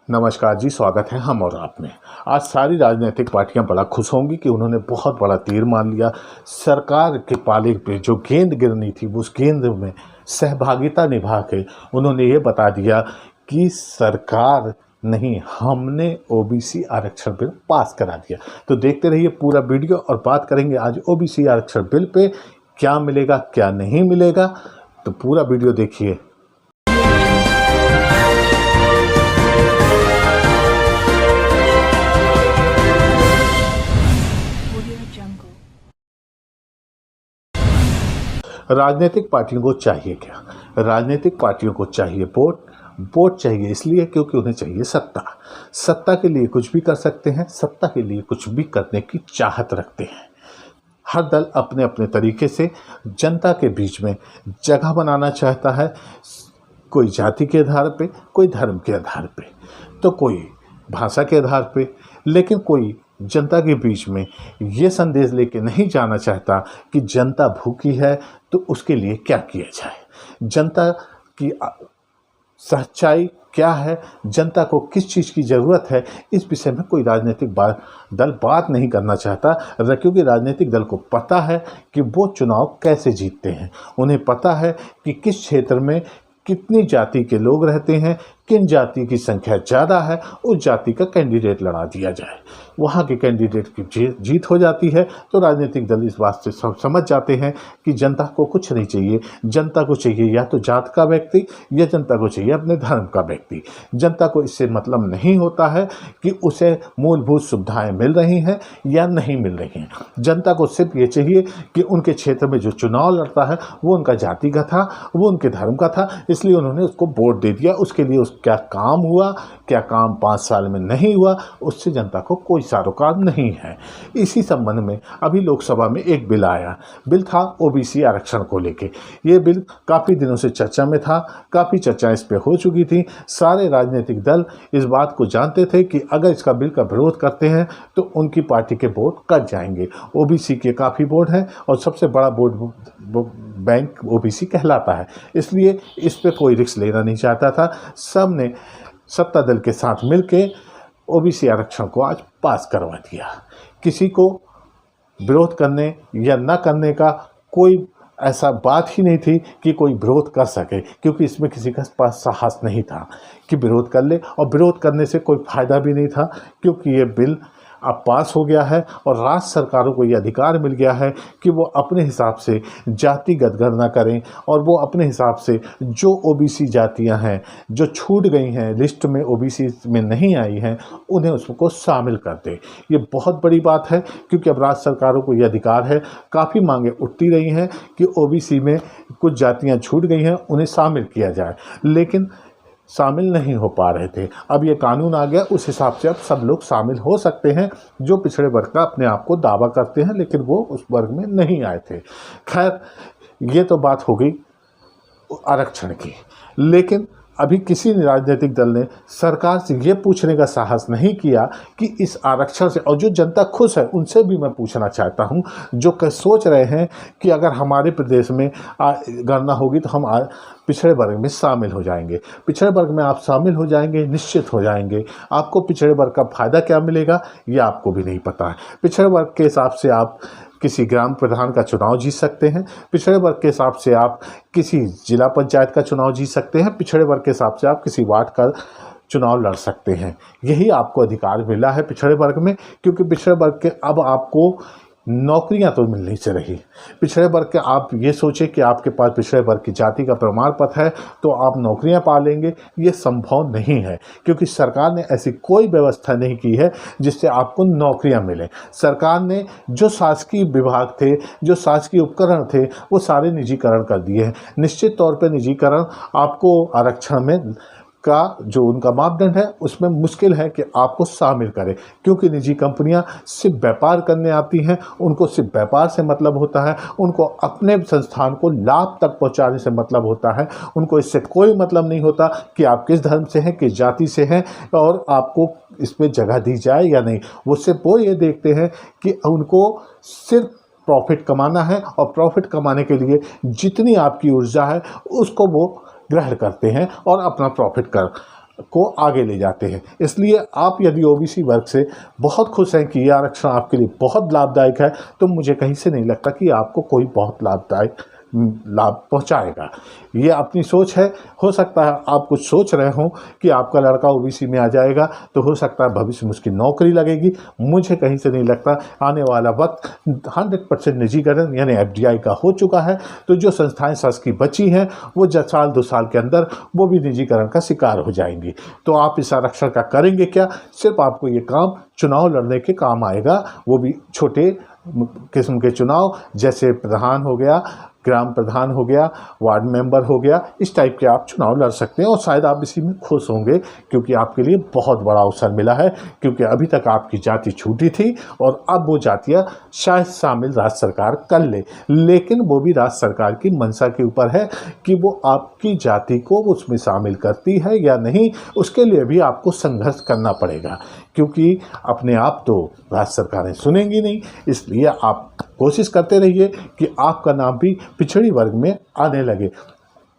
नमस्कार जी, स्वागत है हम और आप में। आज सारी राजनीतिक पार्टियां बड़ा खुश होंगी कि उन्होंने बहुत बड़ा तीर मान लिया। सरकार के पाले पे जो गेंद गिरनी थी उस गेंद में सहभागिता निभा के उन्होंने ये बता दिया कि सरकार नहीं, हमने ओबीसी आरक्षण बिल पास करा दिया। तो देखते रहिए पूरा वीडियो और बात करेंगे आज ओबीसी आरक्षण बिल पे क्या मिलेगा क्या नहीं मिलेगा। तो पूरा वीडियो देखिए। राजनीतिक पार्टियों को चाहिए क्या? राजनीतिक पार्टियों को चाहिए वोट चाहिए इसलिए क्योंकि उन्हें चाहिए सत्ता के लिए कुछ भी कर सकते हैं, सत्ता के लिए कुछ भी करने की चाहत रखते हैं। हर दल अपने अपने तरीके से जनता के बीच में जगह बनाना चाहता है, कोई जाति के आधार पे, कोई धर्म के आधार पे, तो कोई भाषा के आधार पे, लेकिन कोई जनता के बीच में ये संदेश लेके नहीं जाना चाहता कि जनता भूखी है तो उसके लिए क्या किया जाए, जनता की सच्चाई क्या है, जनता को किस चीज़ की ज़रूरत है। इस विषय में कोई राजनीतिक दल बात नहीं करना चाहता, क्योंकि राजनीतिक दल को पता है कि वो चुनाव कैसे जीतते हैं। उन्हें पता है कि किस क्षेत्र में कितनी जाति के लोग रहते हैं, किन जाति की संख्या ज़्यादा है, उस जाति का कैंडिडेट लड़ा दिया जाए। वहाँ के कैंडिडेट की जीत हो जाती है तो राजनीतिक दल इस बात से समझ जाते हैं कि जनता को कुछ नहीं चाहिए, जनता को चाहिए या तो जात का व्यक्ति या जनता को चाहिए अपने धर्म का व्यक्ति। जनता को इससे मतलब नहीं होता है कि उसे मूलभूत सुविधाएं मिल रही हैं या नहीं मिल रही हैं। जनता को सिर्फ ये चाहिए कि उनके क्षेत्र में जो चुनाव लड़ता है वो उनका जाति का था, वो उनके धर्म का था, इसलिए उन्होंने उसको वोट दे दिया। उसके लिए क्या काम हुआ, क्या काम 5 साल में नहीं हुआ, उससे जनता को कोई सरोकार नहीं है। इसी संबंध में अभी लोकसभा में एक बिल आया, बिल था ओबीसी आरक्षण को लेके। ये बिल काफ़ी दिनों से चर्चा में था, काफ़ी चर्चा इस पे हो चुकी थी। सारे राजनीतिक दल इस बात को जानते थे कि अगर इसका बिल का विरोध करते हैं तो उनकी पार्टी के वोट कट जाएंगे। ओबीसी के काफ़ी वोट हैं और सबसे बड़ा वोट बैंक ओबीसी कहलाता है, इसलिए इस पे कोई रिस्क लेना नहीं चाहता था। सब ने सत्ता दल के साथ मिलके ओबीसी आरक्षण को आज पास करवा दिया। किसी को विरोध करने या न करने का कोई ऐसा बात ही नहीं थी कि कोई विरोध कर सके, क्योंकि इसमें किसी के पास साहस नहीं था कि विरोध कर ले, और विरोध करने से कोई फ़ायदा भी नहीं था क्योंकि ये बिल अब पास हो गया है और राज्य सरकारों को ये अधिकार मिल गया है कि वो अपने हिसाब से जातिगत गणना करें और वो अपने हिसाब से जो ओबीसी जातियां हैं जो छूट गई हैं, लिस्ट में ओबीसी में नहीं आई हैं, उन्हें उसको शामिल कर दे। ये बहुत बड़ी बात है क्योंकि अब राज्य सरकारों को ये अधिकार है। काफ़ी मांगें उठती रही हैं कि ओबीसी में कुछ जातियाँ छूट गई हैं, उन्हें शामिल किया जाए, लेकिन शामिल नहीं हो पा रहे थे। अब ये कानून आ गया, उस हिसाब से अब सब लोग शामिल हो सकते हैं जो पिछड़े वर्ग का अपने आप को दावा करते हैं लेकिन वो उस वर्ग में नहीं आए थे। खैर, ये तो बात हो गई आरक्षण की, लेकिन अभी किसी राजनीतिक दल ने सरकार से ये पूछने का साहस नहीं किया कि इस आरक्षण से, और जो जनता खुश है उनसे भी मैं पूछना चाहता हूँ जो सोच रहे हैं कि अगर हमारे प्रदेश में गणना होगी तो हम पिछड़े वर्ग में शामिल हो जाएंगे। पिछड़े वर्ग में आप शामिल हो जाएंगे, निश्चित हो जाएंगे। आपको पिछड़े वर्ग का फ़ायदा क्या मिलेगा ये आपको भी नहीं पता है। पिछड़े वर्ग के हिसाब से आप किसी ग्राम प्रधान का चुनाव जीत सकते हैं, पिछड़े वर्ग के हिसाब से आप किसी जिला पंचायत का चुनाव जीत सकते हैं, पिछड़े वर्ग के हिसाब से आप किसी वार्ड का चुनाव लड़ सकते हैं। यही आपको अधिकार मिला है पिछड़े वर्ग में, क्योंकि पिछड़े वर्ग के अब आपको नौकरियां तो मिलनी से रही। पिछड़े वर्ग के आप ये सोचें कि आपके पास पिछड़े वर्ग की जाति का प्रमाण पत्र है तो आप नौकरियां पा लेंगे, ये संभव नहीं है क्योंकि सरकार ने ऐसी कोई व्यवस्था नहीं की है जिससे आपको नौकरियां मिलें। सरकार ने जो शासकीय विभाग थे, जो शासकीय उपकरण थे, वो सारे निजीकरण कर दिए हैं। निश्चित तौर पर निजीकरण आपको आरक्षण में का जो उनका मापदंड है उसमें मुश्किल है कि आपको शामिल करें, क्योंकि निजी कंपनियां सिर्फ व्यापार करने आती हैं, उनको सिर्फ व्यापार से मतलब होता है, उनको अपने संस्थान को लाभ तक पहुंचाने से मतलब होता है। उनको इससे कोई मतलब नहीं होता कि आप किस धर्म से हैं, किस जाति से हैं और आपको इसमें जगह दी जाए या नहीं। वो सिर्फ वो ये देखते हैं कि उनको सिर्फ प्रॉफिट कमाना है और प्रॉफिट कमाने के लिए जितनी आपकी ऊर्जा है उसको वो ग्रहण करते हैं और अपना प्रॉफिट कर को आगे ले जाते हैं। इसलिए आप यदि ओबीसी वर्ग से बहुत खुश हैं कि ये आरक्षण आपके लिए बहुत लाभदायक है, तो मुझे कहीं से नहीं लगता कि आपको कोई बहुत लाभ पहुंचाएगा। ये अपनी सोच है। हो सकता है आप कुछ सोच रहे हो कि आपका लड़का ओबीसी में आ जाएगा तो हो सकता है भविष्य में उसकी नौकरी लगेगी। मुझे कहीं से नहीं लगता। आने वाला वक्त 100% निजीकरण यानी एफडीआई का हो चुका है, तो जो संस्थाएं शासकीय बची हैं वो साल 2 साल के अंदर वो भी निजीकरण का शिकार हो जाएंगी। तो आप इस आरक्षण का करेंगे क्या? सिर्फ आपको ये काम चुनाव लड़ने के काम आएगा, वो भी छोटे किस्म के चुनाव, जैसे प्रधान हो गया, ग्राम प्रधान हो गया, वार्ड मेंबर हो गया, इस टाइप के आप चुनाव लड़ सकते हैं। और शायद आप इसी में खुश होंगे क्योंकि आपके लिए बहुत बड़ा अवसर मिला है, क्योंकि अभी तक आपकी जाति छूटी थी और अब वो जातियाँ शायद शामिल राज्य सरकार कर ले, लेकिन वो भी राज्य सरकार की मंशा के ऊपर है कि वो आपकी जाति को उसमें शामिल करती है या नहीं। उसके लिए भी आपको संघर्ष करना पड़ेगा, क्योंकि अपने आप तो राज्य सरकारें सुनेंगी नहीं। इसलिए आप कोशिश करते रहिए कि आपका नाम भी पिछड़ी वर्ग में आने लगे।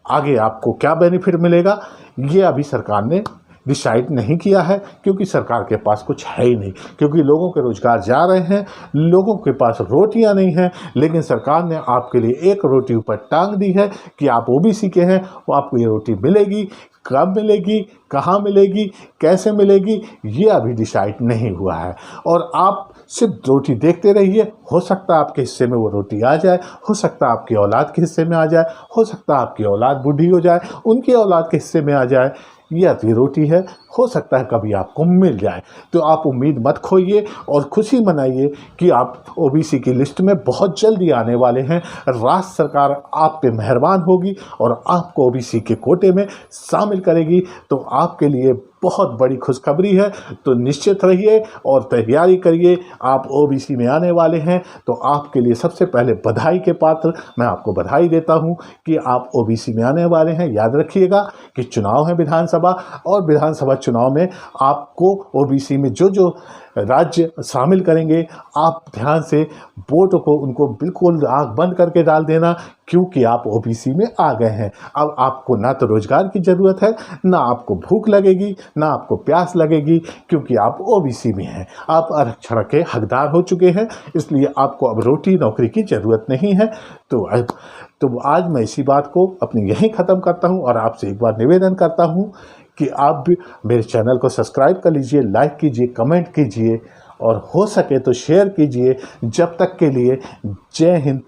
आगे आपको क्या बेनिफिट मिलेगा ये अभी सरकार ने डिसाइड नहीं किया है, क्योंकि सरकार के पास कुछ है ही नहीं, क्योंकि लोगों के रोजगार जा रहे हैं, लोगों के पास रोटियां नहीं हैं। लेकिन सरकार ने आपके लिए एक रोटी ऊपर टांग दी है कि आप ओबीसी के हैं, वो आपको ये रोटी मिलेगी। कब मिलेगी, कहाँ मिलेगी, कैसे मिलेगी, ये अभी डिसाइड नहीं हुआ है। और आप सिर्फ रोटी देखते रहिए। हो सकता है आपके हिस्से में वो रोटी आ जाए, हो सकता है आपकी औलाद के हिस्से में आ जाए, हो सकता है आपकी औलाद बूढ़ी हो जाए, उनकी औलाद के हिस्से में आ जाए। ये अति रोटी है, हो सकता है कभी आपको मिल जाए। तो आप उम्मीद मत खोइए और खुशी मनाइए कि आप ओबीसी की लिस्ट में बहुत जल्दी आने वाले हैं। राज्य सरकार आप पे मेहरबान होगी और आपको ओबीसी के कोटे में शामिल करेगी, तो आपके लिए बहुत बड़ी खुशखबरी है। तो निश्चित रहिए और तैयारी करिए। आप ओबीसी में आने वाले हैं, तो आपके लिए सबसे पहले बधाई के पात्र मैं आपको बधाई देता हूं कि आप ओबीसी में आने वाले हैं। याद रखिएगा कि चुनाव है विधानसभा, और विधानसभा चुनाव में आपको ओबीसी में जो राज्य शामिल करेंगे, आप ध्यान से वोट को उनको बिल्कुल आंख बंद करके डाल देना, क्योंकि आप ओबीसी में आ गए हैं। अब आपको ना तो रोजगार की ज़रूरत है, ना आपको भूख लगेगी, ना आपको प्यास लगेगी, क्योंकि आप ओबीसी में हैं। आप आरक्षण के हकदार हो चुके हैं, इसलिए आपको अब रोटी नौकरी की ज़रूरत नहीं है। तो आज मैं इसी बात को अपनी यहीं ख़त्म करता हूँ और आपसे एक बार निवेदन करता हूँ कि आप भी मेरे चैनल को सब्सक्राइब कर लीजिए, लाइक कीजिए, कमेंट कीजिए और हो सके तो शेयर कीजिए। जब तक के लिए जय हिंद,